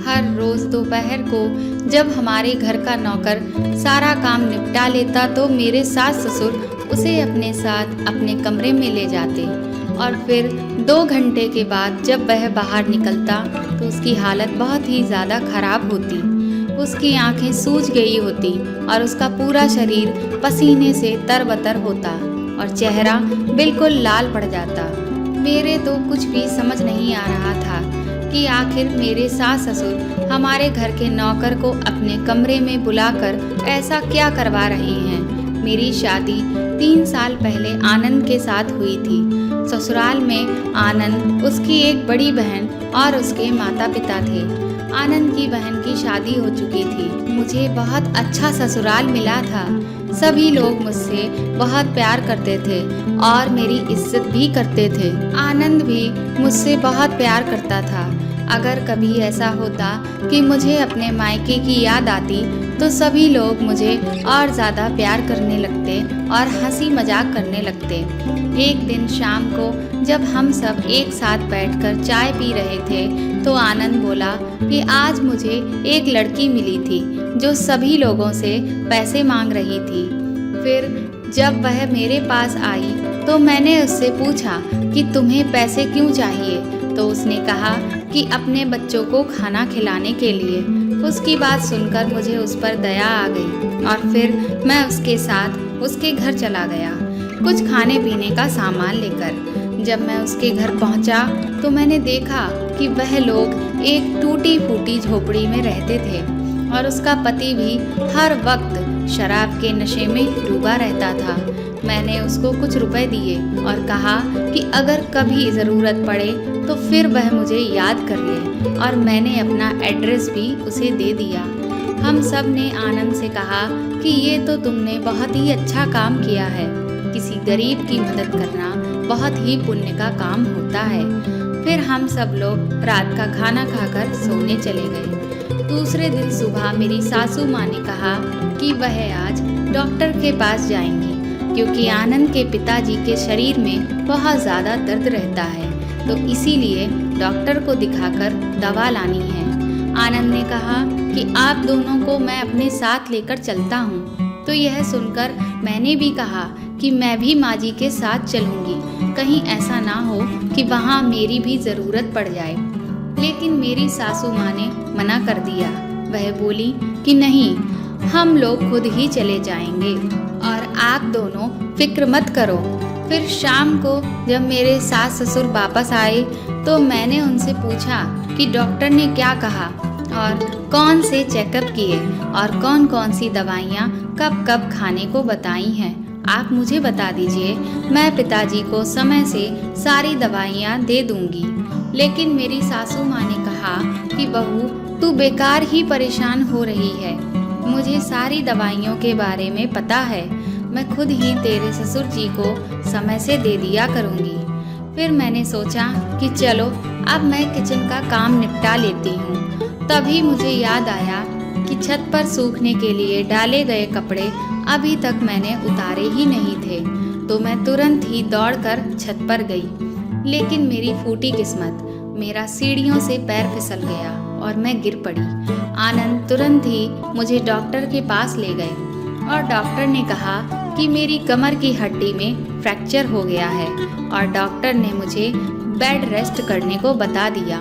हर रोज दोपहर को जब हमारे घर का नौकर सारा काम निपटा लेता तो मेरे सास ससुर उसे अपने साथ अपने कमरे में ले जाते और फिर 2 घंटे के बाद जब वह बाहर निकलता तो उसकी हालत बहुत ही ज़्यादा खराब होती। उसकी आंखें सूज गई होती और उसका पूरा शरीर पसीने से तरबतर होता और चेहरा बिल्कुल लाल पड़ जाता। मेरे तो कुछ भी समझ नहीं आ रहा था कि आखिर मेरे सास ससुर हमारे घर के नौकर को अपने कमरे में बुलाकर ऐसा क्या करवा रहे हैं। मेरी शादी 3 साल पहले आनंद के साथ हुई थी। ससुराल में आनंद, उसकी एक बड़ी बहन और उसके माता पिता थे। आनंद की बहन की शादी हो चुकी थी। मुझे बहुत अच्छा ससुराल मिला था। सभी लोग मुझसे बहुत प्यार करते थे और मेरी इज्जत भी करते थे। आनंद भी मुझसे बहुत प्यार करता था। अगर कभी ऐसा होता कि मुझे अपने मायके की याद आती तो सभी लोग मुझे और ज़्यादा प्यार करने लगते और हंसी मजाक करने लगते। एक दिन शाम को जब हम सब एक साथ बैठकर चाय पी रहे थे तो आनंद बोला कि आज मुझे एक लड़की मिली थी जो सभी लोगों से पैसे मांग रही थी। फिर जब वह मेरे पास आई तो मैंने उससे पूछा कि तुम्हें पैसे क्यों चाहिए, तो उसने कहा कि अपने बच्चों को खाना खिलाने के लिए। उसकी बात सुनकर मुझे उस पर दया आ गई और फिर मैं उसके साथ उसके घर चला गया कुछ खाने पीने का सामान लेकर। जब मैं उसके घर पहुंचा तो मैंने देखा कि वह लोग एक टूटी फूटी झोपड़ी में रहते थे और उसका पति भी हर वक्त शराब के नशे में डूबा रहता था। मैंने उसको कुछ रुपए दिए और कहा कि अगर कभी ज़रूरत पड़े तो फिर वह मुझे याद कर ले, और मैंने अपना एड्रेस भी उसे दे दिया। हम सब ने आनंद से कहा कि ये तो तुमने बहुत ही अच्छा काम किया है। किसी गरीब की मदद करना बहुत ही पुण्य का काम होता है। फिर हम सब लोग रात का खाना खाकर सोने चले गए। दूसरे दिन सुबह मेरी सासू माँ ने कहा कि वह आज डॉक्टर के पास जाएंगी क्योंकि आनंद के पिताजी के शरीर में बहुत ज़्यादा दर्द रहता है, तो इसीलिए डॉक्टर को दिखाकर दवा लानी है। आनंद ने कहा कि आप दोनों को मैं अपने साथ लेकर चलता हूँ। तो यह सुनकर मैंने भी कहा कि मैं भी माँ जी के साथ चलूँगी, कहीं ऐसा ना हो कि वहाँ मेरी भी ज़रूरत पड़ जाए। लेकिन मेरी सासू माँ ने मना कर दिया। वह बोली कि नहीं, हम लोग खुद ही चले जाएंगे और आप दोनों फिक्र मत करो। फिर शाम को जब मेरे सास ससुर वापस आए तो मैंने उनसे पूछा कि डॉक्टर ने क्या कहा और कौन से चेकअप किए और कौन कौन सी दवाइयाँ कब कब खाने को बताई हैं। आप मुझे बता दीजिए, मैं पिताजी को समय से सारी दवाइयाँ दे दूँगी। लेकिन मेरी सासू माँ ने कहा कि बहू, तू बेकार ही परेशान हो रही है। मुझे सारी दवाइयों के बारे में पता है। मैं खुद ही तेरे ससुर जी को समय से दे दिया करूँगी। फिर मैंने सोचा कि चलो अब मैं किचन का काम निपटा लेती हूँ। तभी मुझे याद आया कि छत पर सूखने के लिए डाले गए कपड़े अभी तक मैंने उतारे ही नहीं थे, तो मैं तुरंत ही दौड़कर छत पर गई। लेकिन मेरी फूटी किस्मत, मेरा सीढ़ियों से पैर फिसल गया और मैं गिर पड़ी। आनंद तुरंत ही मुझे डॉक्टर के पास ले गए और डॉक्टर ने कहा कि मेरी कमर की हड्डी में फ्रैक्चर हो गया है और डॉक्टर ने मुझे बेड रेस्ट करने को बता दिया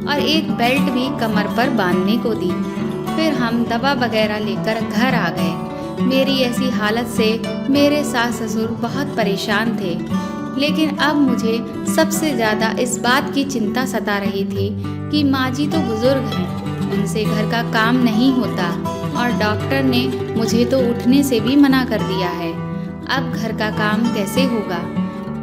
और एक बेल्ट भी कमर पर बांधने को दी। फिर हम दवा वगैरह लेकर घर आ गए। मेरी ऐसी हालत से मेरे सास ससुर बहुत परेशान थे, लेकिन अब मुझे सबसे ज़्यादा इस बात की चिंता सता रही थी कि माँ जी तो बुजुर्ग हैं, उनसे घर का काम नहीं होता और डॉक्टर ने मुझे तो उठने से भी मना कर दिया है। अब घर का काम कैसे होगा?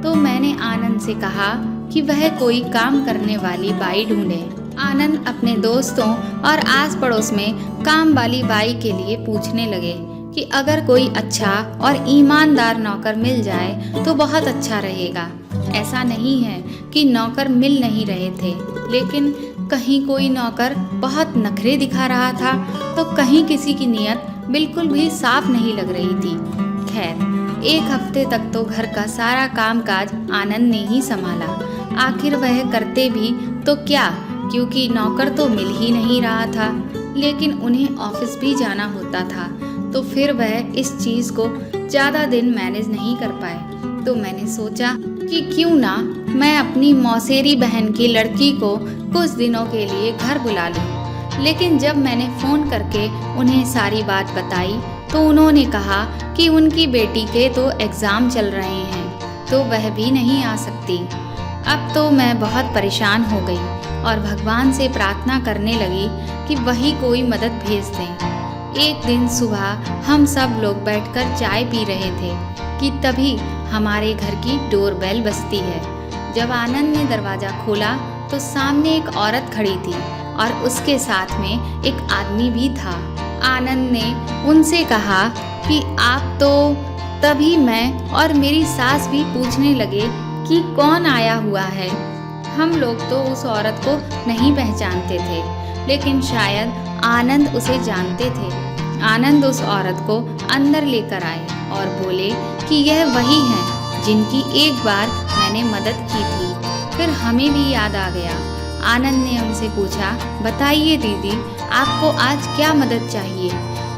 तो मैंने आनंद से कहा कि वह कोई काम करने वाली बाई ढूंढे। आनंद अपने दोस्तों और आस पड़ोस में काम वाली बाई के लिए पूछने लगे कि अगर कोई अच्छा और ईमानदार नौकर मिल जाए तो बहुत अच्छा रहेगा। ऐसा नहीं है कि नौकर मिल नहीं रहे थे, लेकिन कहीं कोई नौकर बहुत नखरे दिखा रहा था तो कहीं किसी की नीयत बिल्कुल भी साफ नहीं लग रही थी। खैर, एक हफ्ते तक तो घर का सारा कामकाज आनंद ने ही संभाला। आखिर वह करते भी तो क्या क्योंकि नौकर तो मिल ही नहीं रहा था, लेकिन उन्हें ऑफिस भी जाना होता था, तो फिर वह इस चीज़ को ज़्यादा दिन मैनेज नहीं कर पाए। तो मैंने सोचा कि क्यों ना मैं अपनी मौसेरी बहन की लड़की को कुछ दिनों के लिए घर बुला लूं। लेकिन जब मैंने फ़ोन करके उन्हें सारी बात बताई तो उन्होंने कहा कि उनकी बेटी के तो एग्ज़ाम चल रहे हैं, तो वह भी नहीं आ सकती। अब तो मैं बहुत परेशान हो गई और भगवान से प्रार्थना करने लगी कि वही कोई मदद भेज दें। एक दिन सुबह हम सब लोग बैठकर चाय पी रहे थे कि तभी हमारे घर की डोरबेल बजती है। जब आनंद ने दरवाज़ा खोला तो सामने एक औरत खड़ी थी और उसके साथ में एक आदमी भी था। आनंद ने उनसे कहा कि आप तो, तभी मैं और मेरी सास भी पूछने लगे कि कौन आया हुआ है। हम लोग तो उस औरत को नहीं पहचानते थे, लेकिन शायद आनंद उसे जानते थे। आनंद उस औरत को अंदर लेकर आए और बोले कि यह वही है जिनकी एक बार मैंने मदद की थी। फिर हमें भी याद आ गया। आनंद ने उनसे पूछा, बताइए दीदी, आपको आज क्या मदद चाहिए?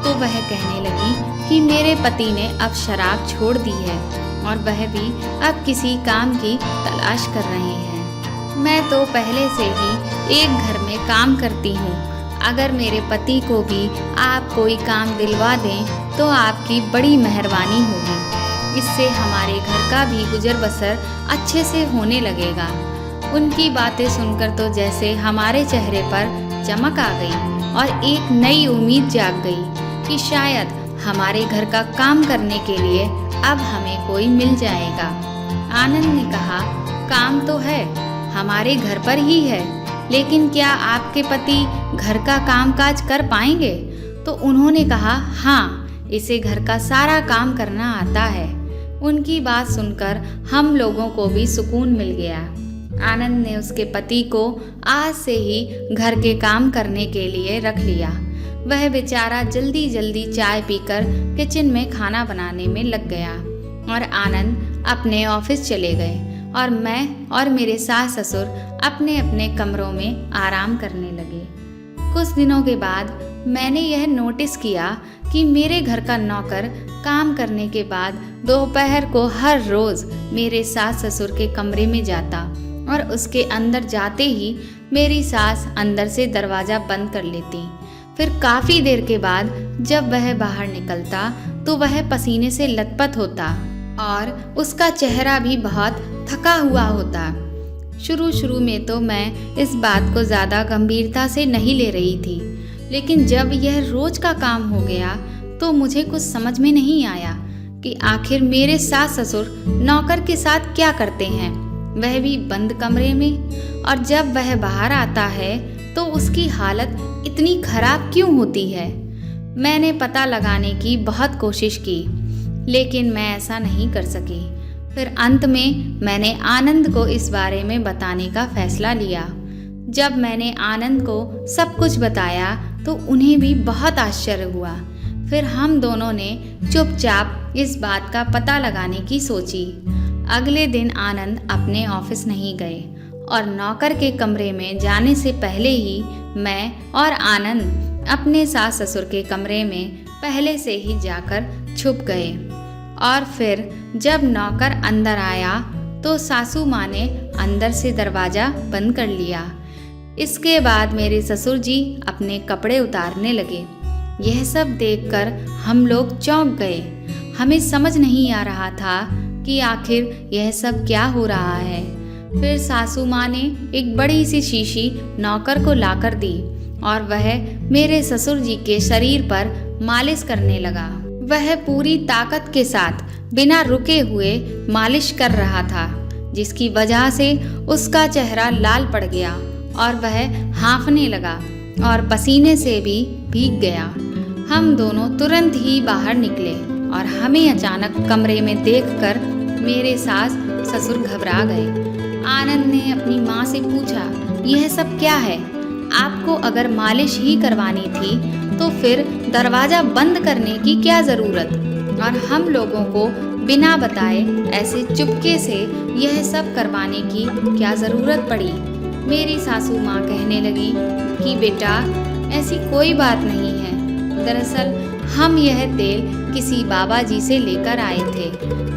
तो वह कहने लगी कि मेरे पति ने अब शराब छोड़ दी है और वह भी अब किसी काम की तलाश कर रहे हैं। मैं तो पहले से ही एक घर में काम करती हूँ। अगर मेरे पति को भी आप कोई काम दिलवा दें तो आपकी बड़ी मेहरबानी होगी। इससे हमारे घर का भी गुजर बसर अच्छे से होने लगेगा। उनकी बातें सुनकर तो जैसे हमारे चेहरे पर चमक आ गई और एक नई उम्मीद जाग गई कि शायद हमारे घर का काम करने के लिए अब हमें कोई मिल जाएगा। आनंद ने कहा, काम तो है, हमारे घर पर ही है, लेकिन क्या आपके पति घर का कामकाज कर पाएंगे? तो उन्होंने कहा, हाँ, इसे घर का सारा काम करना आता है। उनकी बात सुनकर हम लोगों को भी सुकून मिल गया। आनंद ने उसके पति को आज से ही घर के काम करने के लिए रख लिया। वह बेचारा जल्दी जल्दी चाय पीकर किचन में खाना बनाने में लग गया और आनंद अपने ऑफिस चले गए और मैं और मेरे सास ससुर अपने अपने कमरों में आराम करने लगे। कुछ दिनों के बाद मैंने यह नोटिस किया कि मेरे घर का नौकर काम करने के बाद दोपहर को हर रोज़ मेरे सास ससुर के कमरे में जाता और उसके अंदर जाते ही मेरी सास अंदर से दरवाज़ा बंद कर लेती। फिर काफ़ी देर के बाद जब वह बाहर निकलता तो वह पसीने से लथपथ होता और उसका चेहरा भी बहुत थका हुआ होता। शुरू में तो मैं इस बात को ज़्यादा गंभीरता से नहीं ले रही थी, लेकिन जब यह रोज़ का काम हो गया तो मुझे कुछ समझ में नहीं आया कि आखिर मेरे सास ससुर नौकर के साथ क्या करते हैं, वह भी बंद कमरे में। और जब वह बाहर आता है तो उसकी हालत इतनी खराब क्यों होती है। मैंने पता लगाने की बहुत कोशिश की, लेकिन मैं ऐसा नहीं कर सकी। फिर अंत में मैंने आनंद को इस बारे में बताने का फैसला लिया। जब मैंने आनंद को सब कुछ बताया तो उन्हें भी बहुत आश्चर्य हुआ। फिर हम दोनों ने चुपचाप इस बात का पता लगाने की सोची। अगले दिन आनंद अपने ऑफिस नहीं गए और नौकर के कमरे में जाने से पहले ही मैं और आनंद अपने सास ससुर के कमरे में पहले से ही जाकर छुप गए। और फिर जब नौकर अंदर आया तो सासू माँ ने अंदर से दरवाज़ा बंद कर लिया। इसके बाद मेरे ससुर जी अपने कपड़े उतारने लगे। यह सब देखकर हम लोग चौंक गए। हमें समझ नहीं आ रहा था कि आखिर यह सब क्या हो रहा है। फिर सासू माँ ने एक बड़ी सी शीशी नौकर को लाकर दी और वह मेरे ससुर जी के शरीर पर मालिश करने लगा। वह पूरी ताकत के साथ बिना रुके हुए मालिश कर रहा था, जिसकी वजह से उसका चेहरा लाल पड़ गया और वह हाँफने लगा और पसीने से भी भीग गया। हम दोनों तुरंत ही बाहर निकले और हमें अचानक कमरे में देखकर मेरे सास ससुर घबरा गए। आनंद ने अपनी माँ से पूछा, यह सब क्या है? आपको अगर मालिश ही करवानी थी तो फिर दरवाज़ा बंद करने की क्या ज़रूरत, और हम लोगों को बिना बताए ऐसे चुपके से यह सब करवाने की क्या ज़रूरत पड़ी? मेरी सासू माँ कहने लगी कि बेटा ऐसी कोई बात नहीं है। दरअसल हम यह तेल किसी बाबा जी से लेकर आए थे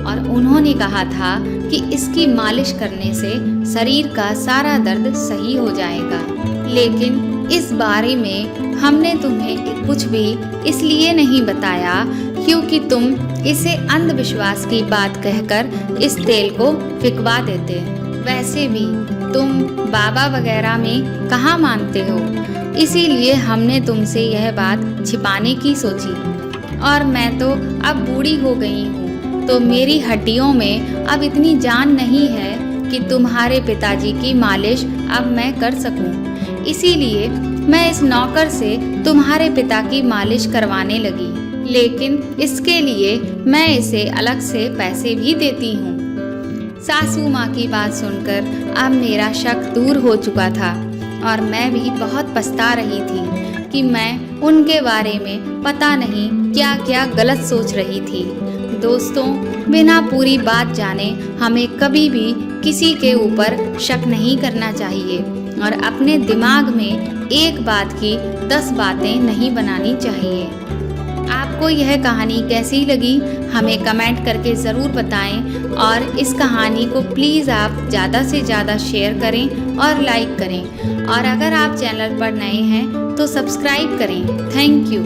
और उन्होंने कहा था कि इसकी मालिश करने से शरीर का सारा दर्द सही हो जाएगा। लेकिन इस बारे में हमने तुम्हें कुछ भी इसलिए नहीं बताया क्योंकि तुम इसे अंधविश्वास की बात कहकर इस तेल को फिकवा देते। वैसे भी तुम बाबा वगैरह में कहाँ मानते हो, इसीलिए हमने तुमसे यह बात छिपाने की सोची। और मैं तो अब बूढ़ी हो गई हूँ, तो मेरी हड्डियों में अब इतनी जान नहीं है कि तुम्हारे पिताजी की मालिश अब मैं कर सकूँ। इसीलिए मैं इस नौकर से तुम्हारे पिता की मालिश करवाने लगी, लेकिन इसके लिए मैं इसे अलग से पैसे भी देती हूँ। सासू माँ की बात सुनकर अब मेरा शक दूर हो चुका था और मैं भी बहुत पछता रही थी कि मैं उनके बारे में पता नहीं क्या क्या गलत सोच रही थी। दोस्तों, बिना पूरी बात जाने हमें कभी भी किसी के ऊपर शक नहीं करना चाहिए और अपने दिमाग में एक बात की 10 बातें नहीं बनानी चाहिए। आपको यह कहानी कैसी लगी हमें कमेंट करके ज़रूर बताएं और इस कहानी को प्लीज़ आप ज़्यादा से ज़्यादा शेयर करें और लाइक करें। और अगर आप चैनल पर नए हैं तो सब्सक्राइब करें। Thank you.